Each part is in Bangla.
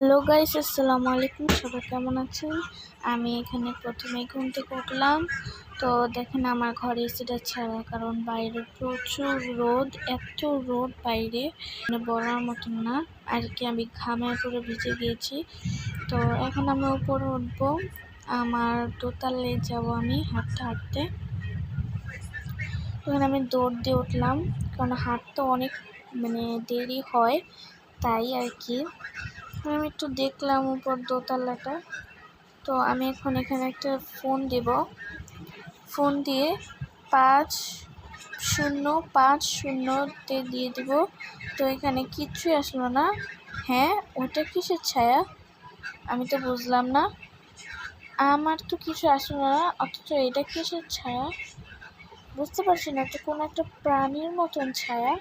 হ্যালো গাইস, আসসালামু আলাইকুম। সবাই কেমন আছেন? আমি এখানে প্রথমেই ঘুম থেকে উঠলাম। তো দেখেন আমার ঘরে এসিটা ছাড়া, কারণ বাইরে প্রচুর রোদ, এত রোদ বাইরে মানে বলার মতন না আর কি। আমি ঘামে পুরো ভিজে গিয়েছি। তো এখন আমি উপরে উঠবো, আমার দোতলায় যাবো আমি হাঁটতে হাঁটতে। তখন আমি দৌড় দিয়ে উঠলাম, কারণ হাঁটতে অনেক দেরি হয়, তাই আর কি। আমি একটু দেখলাম উপর দোতলাটা। তো আমি এখন এখানে একটা ফোন দেব, ফোন দিয়ে 5050তে দিয়ে দিব। তো এখানে কিচ্ছুই আসলো না। হ্যাঁ, ওটা কিসের ছায়া? আমি তো বুঝলাম না, আমার তো কিছু আসলো না, অথচ এটা কিসের ছায়া বুঝতে পারছি না। তো কোনো একটা প্রাণীর মতন ছায়া,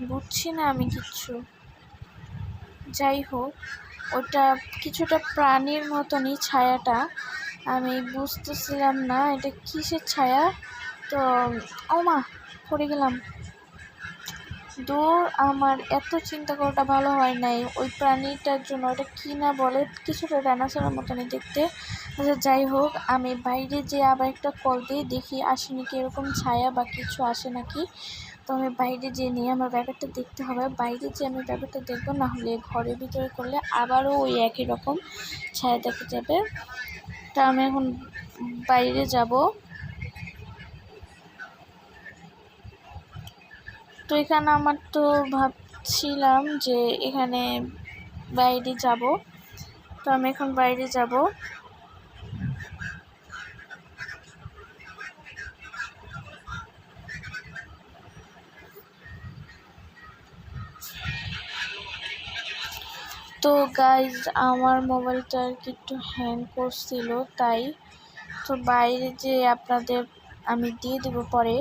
বুঝছি না আমি কিচ্ছু। যাই হোক, ওটা কিছুটা প্রাণীর মতনই ছায়াটা, আমি বুঝতেছিলাম না এটা কিসের ছায়া। তো ওমা, পড়ে গেলাম। দূর, আমার এত চিন্তা করাটা ভালো হয় নাই ওই প্রাণীটার জন্য। ওটা কি না বলে, কিছুটা ডাইনোসরের মতনই দেখতে। আচ্ছা যাই হোক, আমি বাইরে যেয়ে আবার একটা কল দিয়ে দেখি আসে নাকি এরকম ছায়া বা কিছু আসে নাকি। তো আমি বাইরে যেয়ে নিয়ে আমার ব্যাপারটা দেখতে হবে। বাইরে যেয়ে আমি ব্যাপারটা দেখবো, না হলে ঘরের ভিতরে করলে আবারও ওই একই রকম ছায়া দেখা যাবে। তা আমি এখন বাইরে যাব। তো এখানে আমার তো ভাবছিলাম যে এখানে বাইরে যাব। তো আমি এখন বাইরে যাব। তো গাইজ, আমার মোবাইলটা আর কি একটু হ্যাং করছিল, তাই। তো বাইরে যে আপনাদের আমি দিয়ে দেবো পরে।